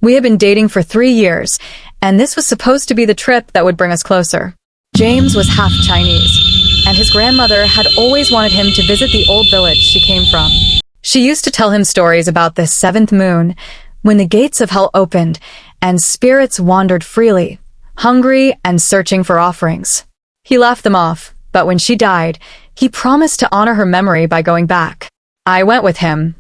We had been dating for 3 years, and this was supposed to be the trip that would bring us closer. James was half Chinese, and his grandmother had always wanted him to visit the old village she came from. She used to tell him stories about the seventh moon, when the gates of hell opened and spirits wandered freely, hungry and searching for offerings. He laughed them off, but when she died, he promised to honor her memory by going back. I went with him,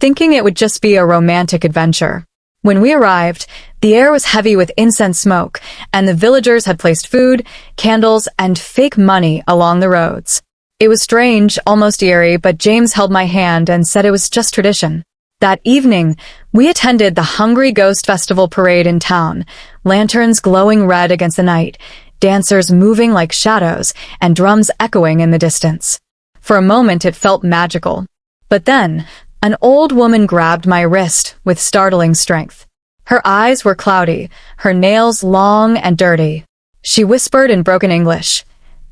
thinking it would just be a romantic adventure. When we arrived, the air was heavy with incense smoke, and the villagers had placed food, candles, and fake money along the roads. It was strange, almost eerie, but James held my hand and said it was just tradition. That evening, we attended the Hungry Ghost Festival parade in town, lanterns glowing red against the night, dancers moving like shadows, and drums echoing in the distance. For a moment it felt magical. But then, an old woman grabbed my wrist with startling strength. Her eyes were cloudy, her nails long and dirty. She whispered in broken English,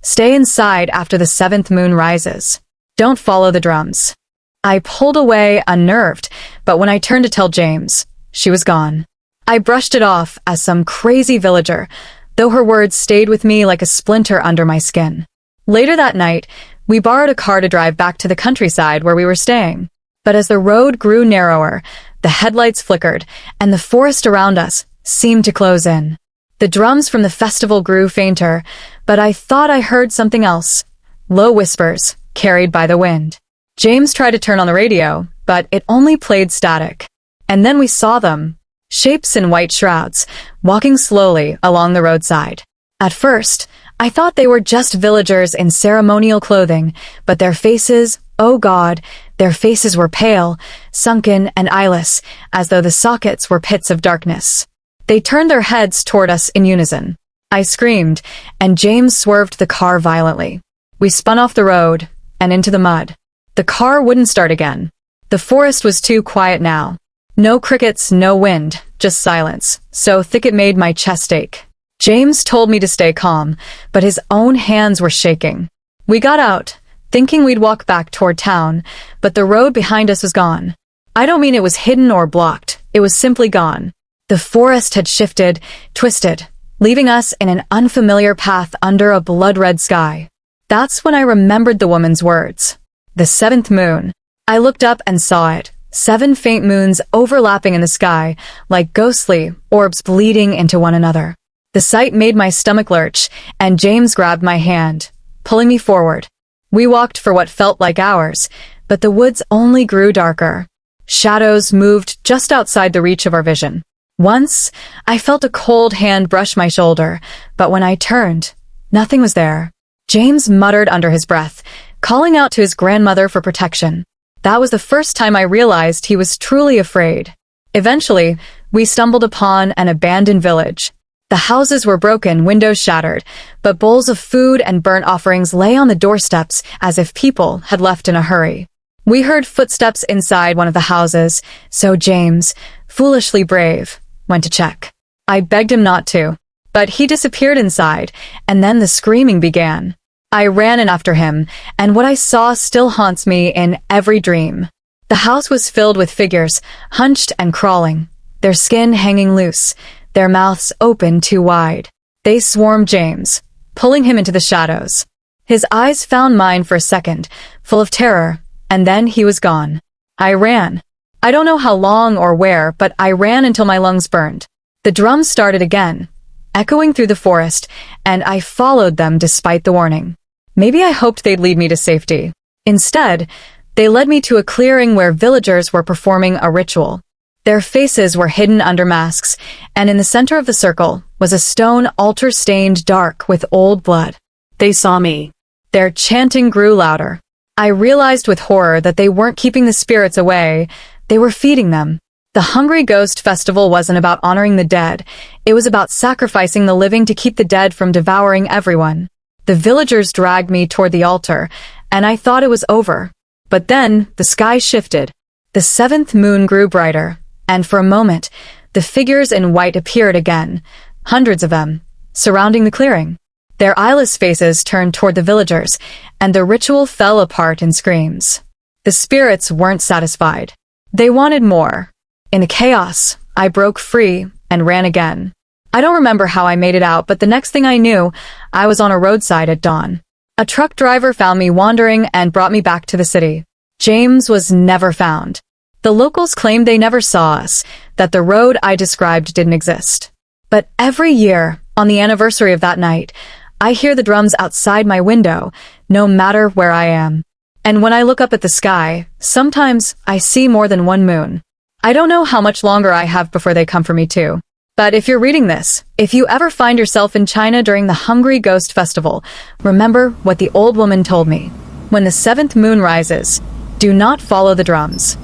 "Stay inside after the seventh moon rises. Don't follow the drums." I pulled away, unnerved, but when I turned to tell James, she was gone. I brushed it off as some crazy villager, though her words stayed with me like a splinter under my skin. Later that night, we borrowed a car to drive back to the countryside where we were staying. But as the road grew narrower, the headlights flickered, and the forest around us seemed to close in. The drums from the festival grew fainter, but I thought I heard something else. Low whispers, carried by the wind. James tried to turn on the radio, but it only played static. And then we saw them, shapes in white shrouds, walking slowly along the roadside. At first, I thought they were just villagers in ceremonial clothing, but their faces, oh God, their faces were pale, sunken and eyeless, as though the sockets were pits of darkness. They turned their heads toward us in unison. I screamed, and James swerved the car violently. We spun off the road and into the mud. The car wouldn't start again. The forest was too quiet now. No crickets, no wind, just silence, so thick it made my chest ache. James told me to stay calm, but his own hands were shaking. We got out, thinking we'd walk back toward town, but the road behind us was gone. I don't mean it was hidden or blocked, it was simply gone. The forest had shifted, twisted, leaving us in an unfamiliar path under a blood-red sky. That's when I remembered the woman's words. The seventh moon. I looked up and saw it. 7 faint moons overlapping in the sky, like ghostly orbs bleeding into one another. The sight made my stomach lurch, and James grabbed my hand, pulling me forward. We walked for what felt like hours, but the woods only grew darker. Shadows moved just outside the reach of our vision. Once, I felt a cold hand brush my shoulder, but when I turned, nothing was there. James muttered under his breath, calling out to his grandmother for protection. That was the first time I realized he was truly afraid. Eventually, we stumbled upon an abandoned village. The houses were broken, windows shattered, but bowls of food and burnt offerings lay on the doorsteps as if people had left in a hurry. We heard footsteps inside one of the houses, so James, foolishly brave, went to check. I begged him not to, but he disappeared inside, and then the screaming began. I ran in after him, and what I saw still haunts me in every dream. The house was filled with figures, hunched and crawling, their skin hanging loose, their mouths open too wide. They swarmed James, pulling him into the shadows. His eyes found mine for a second, full of terror, and then he was gone. I ran. I don't know how long or where, but I ran until my lungs burned. The drums started again, echoing through the forest, and I followed them despite the warning. Maybe I hoped they'd lead me to safety. Instead, they led me to a clearing where villagers were performing a ritual. Their faces were hidden under masks, and in the center of the circle was a stone altar stained dark with old blood. They saw me. Their chanting grew louder. I realized with horror that they weren't keeping the spirits away, they were feeding them. The Hungry Ghost Festival wasn't about honoring the dead, it was about sacrificing the living to keep the dead from devouring everyone. The villagers dragged me toward the altar, and I thought it was over. But then, the sky shifted. The seventh moon grew brighter, and for a moment, the figures in white appeared again, hundreds of them, surrounding the clearing. Their eyeless faces turned toward the villagers, and the ritual fell apart in screams. The spirits weren't satisfied. They wanted more. In the chaos, I broke free and ran again. I don't remember how I made it out, but the next thing I knew, I was on a roadside at dawn. A truck driver found me wandering and brought me back to the city. James was never found. The locals claimed they never saw us, that the road I described didn't exist. But every year, on the anniversary of that night, I hear the drums outside my window, no matter where I am. And when I look up at the sky, sometimes I see more than one moon. I don't know how much longer I have before they come for me too. But if you're reading this, if you ever find yourself in China during the Hungry Ghost Festival, remember what the old woman told me. When the seventh moon rises, do not follow the drums.